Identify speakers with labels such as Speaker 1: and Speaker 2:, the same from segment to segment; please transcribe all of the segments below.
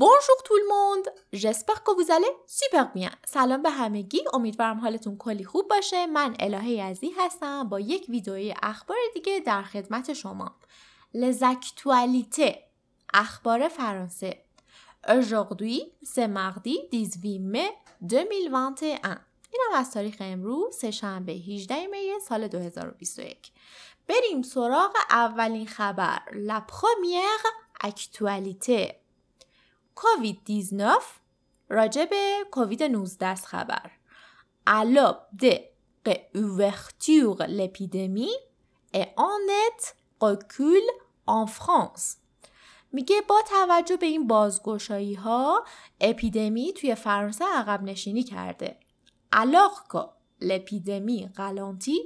Speaker 1: Bonjour tout le monde, j'espère que vous allez super bien. سلام به همگی، امیدوارم حالتون کلی خوب باشه. من الهه عزیز هستم با یک ویدئوی اخبار دیگه در خدمت شما. Les actualités، اخبار فرانسه. Aujourd'hui, c'est mardi 18 mai 2021. اینم از تاریخ امروز سه‌شنبه 18 می سال 2021. بریم سراغ اولین خبر. La première actualité. کووید-19 راجع به کووید 19 است خبر. À l'aube de réouverture l'épidémie et en net recul en France. میگه با توجه به این بازگشایی ها اپیدمی توی فرانسه عقب نشینی کرده. Alors que l'épidémie ralentit,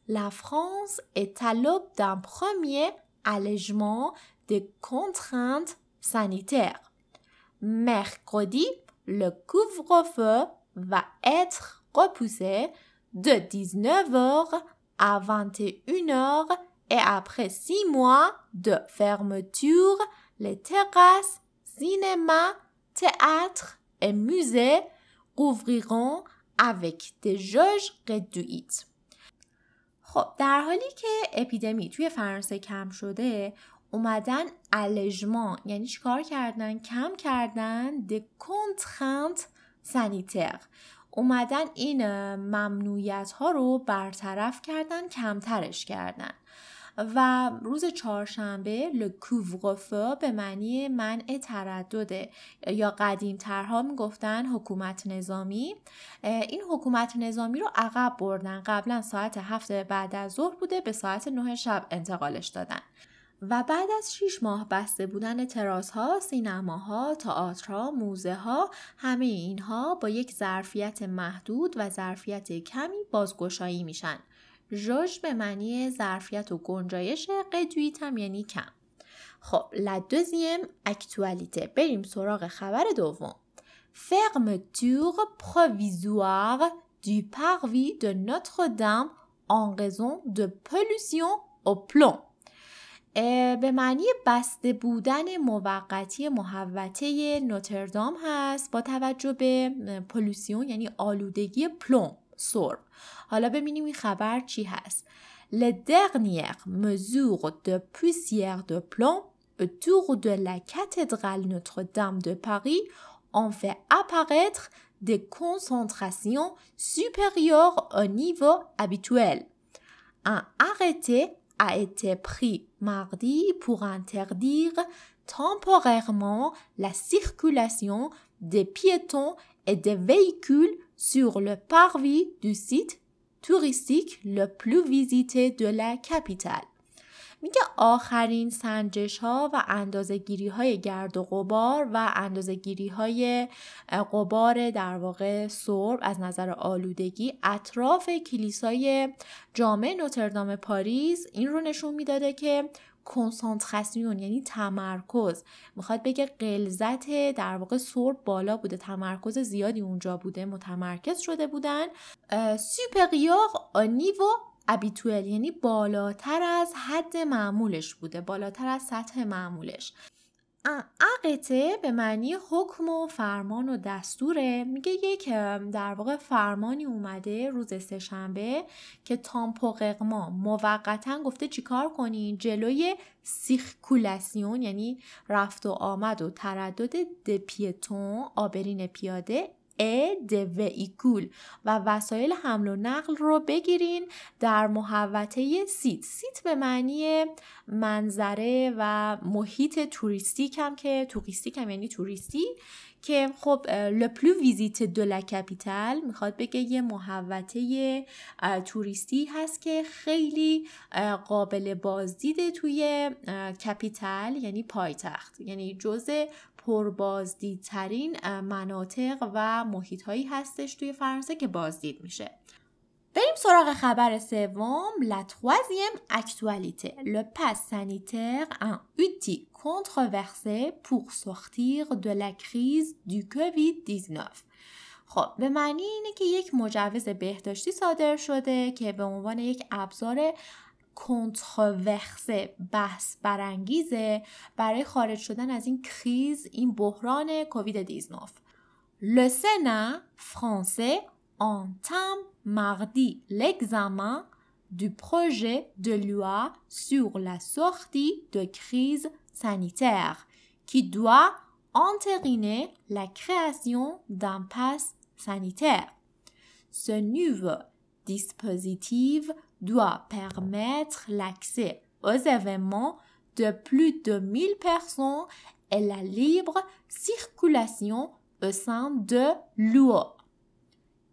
Speaker 1: la France est à l'aube d'un premier allègement des contraintes sanitaires. Mercredi, le couvre-feu va être repoussé de 19h à 21h et après 6 mois de fermeture, les terrasses, cinémas, théâtres et musées rouvriront avec des jauges réduites. خب در حالی که اپیدمی توی فرانسه کم شده، اومدن الژمان یعنی چیکار کردن؟ کم کردن د کنترنت سانیتر، اومدن این ممنوعیت ها رو برطرف کردن، کمترش کردن. و روز چهارشنبه لکوورفو به معنی منع تردده یا قدیم ترها میگفتن حکومت نظامی. این حکومت نظامی رو عقب بردن، قبلا ساعت 7 بعد از ظهر بوده به ساعت 9 شب انتقالش دادن. و بعد از 6 ماه بسته بودن تراس ها، سینماها، تئاترها، موزه ها، همه اینها با یک ظرفیت محدود و ظرفیت کمی بازگشایی میشن. جوش به معنی ظرفیت و گنجایش، قدویت هم یعنی کم. خب la deuxième actualité، بریم سراغ خبر دوم. Fermeture provisoire du parvis de Notre-Dame en raison de pollution au plomb. به معنی بسته بودن موقتی محوطه نوتردام هست با توجه به پولوسیون یعنی آلودگی پلوم، سرب. حالا ببینیم این خبر چی هست. Les dernières mesures de poussière de plomb autour de la cathédrale Notre-Dame de Paris ont fait apparaître des concentrations supérieures au niveau habituel. Un arrêté a été pris mardi pour interdire temporairement la circulation des piétons et des véhicules sur le parvis du site touristique le plus visité de la capitale. میگه آخرین سنجش ها و اندازه گیری های گرد و غبار و اندازه گیری های غبار در واقع سرب از نظر آلودگی اطراف کلیسای جامع نوتردام پاریس این رو نشون میداده که کنسانتراسیون یعنی تمرکز، میخواد بگه غلظت در واقع سرب بالا بوده، تمرکز زیادی اونجا بوده، متمرکز شده بودن. سوپریور au niveau habituel یعنی بالاتر از حد معمولش بوده، بالاتر از سطح معمولش. arrêté به معنی حکم و فرمان و دستوره. میگه یک در واقع فرمانی اومده روز سه‌شنبه که تامپوغرما موقتا گفته چیکار کنین؟ جلوی سیرکولاسیون یعنی رفت و آمد و تردد د پیتون، آبرین پیاده، د ویکول و وسایل حمل و نقل رو بگیرین در محوطه سیت. سیت به معنی منظره و محیط توریستیک هم که توریستیک هم یعنی توریستی که خب le plus visité de la capitale میخواد بگه یه محوطه توریستی هست که خیلی قابل بازدیده توی کپیتال یعنی پایتخت، یعنی جزء پربازدیدترین مناطق و محیط هایی هستش توی فرانسه که بازدید میشه. بریم سراغ خبر سوم. La troisième actualité. Le pass sanitaire, un outil controversé pour sortir de la crise du COVID-19. خب به معنی اینه که یک مجوز بهداشتی صادر شده که به عنوان یک ابزار کنتروورسه، بحث برانگیزه برای خارج شدن از این کریز، این بحران کووید 19. Le Sénat français entame mardi l'examen du projet de loi sur la sortie de crise sanitaire qui doit entériner la création d'un pass sanitaire. Ce nouveau dispositif doit permettre l'accès aux événements de plus de 1000 personnes et la libre circulation au sein de l'UE.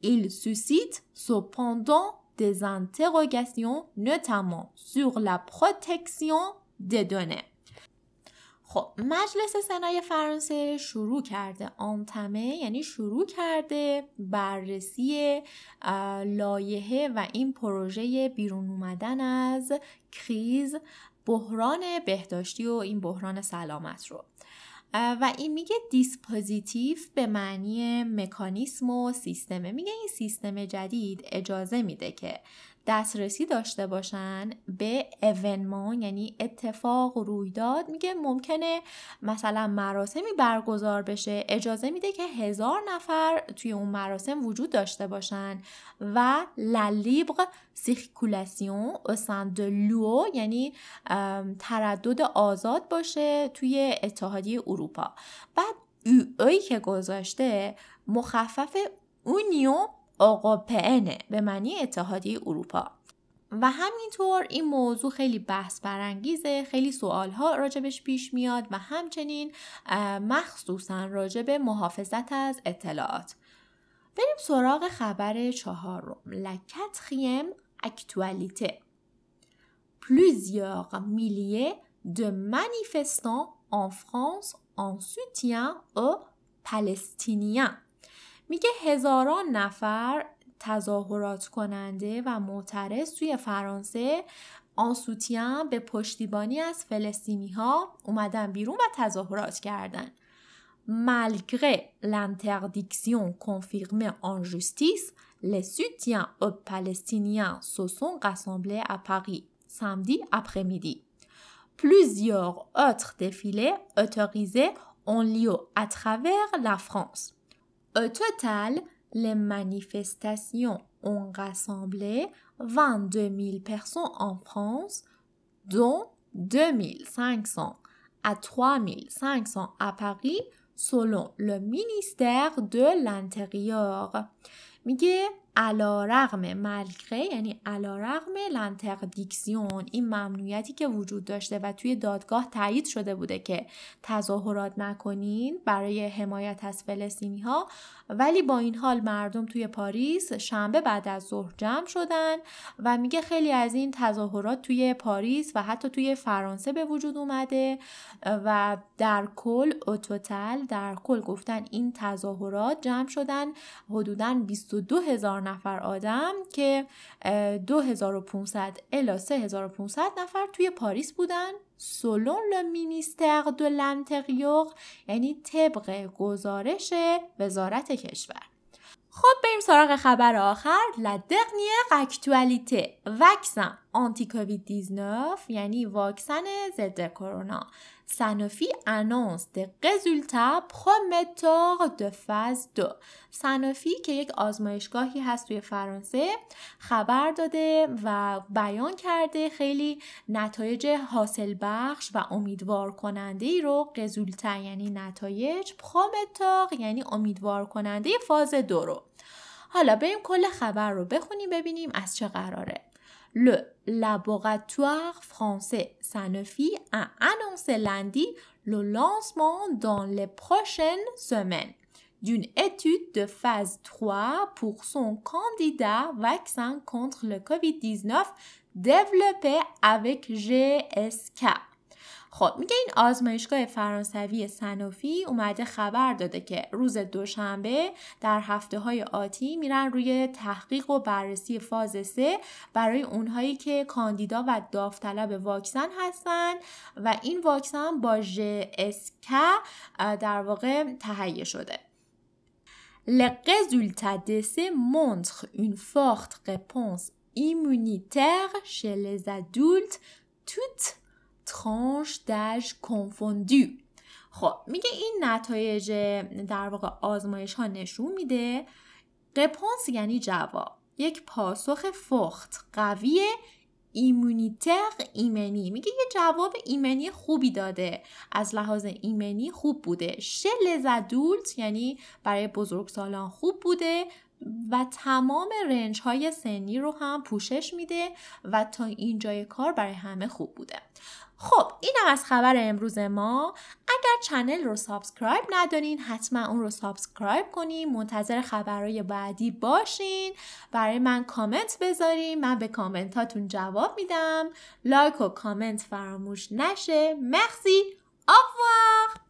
Speaker 1: Il suscite cependant des interrogations, notamment sur la protection des données. خب مجلس سنای فرانسه شروع کرده یعنی شروع کرده بررسی لایحه و این پروژه بیرون اومدن از کریز، بحران بهداشتی و این بحران سلامت رو. و این میگه دیسپوزیتیو به معنی مکانیسم و سیستمه. میگه این سیستم جدید اجازه میده که دسترسی داشته باشن به ایونمان، یعنی اتفاق رویداد. میگه ممکنه مثلا مراسمی برگزار بشه، اجازه میده که 1000 نفر توی اون مراسم وجود داشته باشن و la libre circulation au sein de l'UE، یعنی تردد آزاد باشه توی اتحادیه اروپا. بعد ای که گذاشته مخفف اونیون اوروپئنه به معنی اتحادیه اروپا. و همینطور این موضوع خیلی بحث برانگیزه، خیلی سوالها راجبش پیش میاد و همچنین مخصوصا راجب محافظت از اطلاعات. بریم سراغ خبر 4. La quatrième actualité. Plusieurs milliers de manifestants en France en soutien aux Palestiniens. میگه هزاران نفر تظاهرات کننده و معترض توی فرانسه آنسوتیان به پشتیبانی از فلسطینی ها اومدن بیرون و تظاهرات کردن. Malgré l'interdiction confirmée en justice, les soutiens aux Palestiniens se sont rassemblés à Paris samedi après-midi. Plusieurs autres défilés autorisés ont lieu à travers la France. Au total, les manifestations ont rassemblé 22 000 personnes en France, dont 2500 à 3500 à Paris, selon le ministère de l'Intérieur. میگه علیرغم مالگره، یعنی علیرغم لانتردیکسیون، این ممنوعیتی که وجود داشته و توی دادگاه تایید شده بوده که تظاهرات نکنین برای حمایت از فلسطینی ها، ولی با این حال مردم توی پاریس شنبه بعد از ظهر جمع شدن و میگه خیلی از این تظاهرات توی پاریس و حتی توی فرانسه به وجود اومده و در کل در کل گفتن این تظاهرات جمع شدن حدوداً 22,000 نفر آدم که 2500 الی 3500 نفر توی پاریس بودن. selon le ministère de l'Intérieur، یعنی طبق گزارش وزارت کشور. خب بریم سراغ خبر آخر. La dernière actualité. واکسن آنتی کووید 19 یعنی واکسن ضد کرونا. Sanofi annonce des résultats prometteurs de phase 2. Sanofi که یک آزمایشگاهی هست توی فرانسه خبر داده و بیان کرده خیلی نتایج حاصل بخش و امیدوار کننده ای رو، رزولتا یعنی نتایج، پرومتور یعنی امیدوار کننده فاز 2 رو. حالا بریم کل خبر رو بخونیم ببینیم از چه قراره. Le laboratoire français Sanofi a annoncé lundi le lancement dans les prochaines semaines d'une étude de phase 3 pour son candidat vaccin contre le COVID-19 développé avec GSK. خب میگه این آزمایشگاه فرانسوی سنوفی اومده خبر داده که روز دوشنبه در هفته‌های آتی میرن روی تحقیق و بررسی فاز 3 برای اونهایی که کاندیدا و داوطلب واکسن هستن و این واکسن با GSK در واقع تهیه شده. Les résultats d'essai montrent une forte réponse immunitaire chez les adultes toutes tranches d'âge confondues. خب میگه این نتایج در واقع آزمایش ها نشون میده رپونس یعنی جواب، یک پاسخ فخت قوی ایمونیتر ایمنی، میگه یه جواب ایمنی خوبی داده، از لحاظ ایمنی خوب بوده. شل ادولت یعنی برای بزرگسالان خوب بوده و تمام رنج های سنی رو هم پوشش میده و تا اینجای کار برای همه خوب بوده. خب اینم از خبر امروز ما. اگر چنل رو سابسکرایب ندارین حتما اون رو سابسکرایب کنین، منتظر خبرهای بعدی باشین، برای من کامنت بذارین، من به کامنتاتون جواب میدم. لایک و کامنت فراموش نشه. مرسی. au revoir.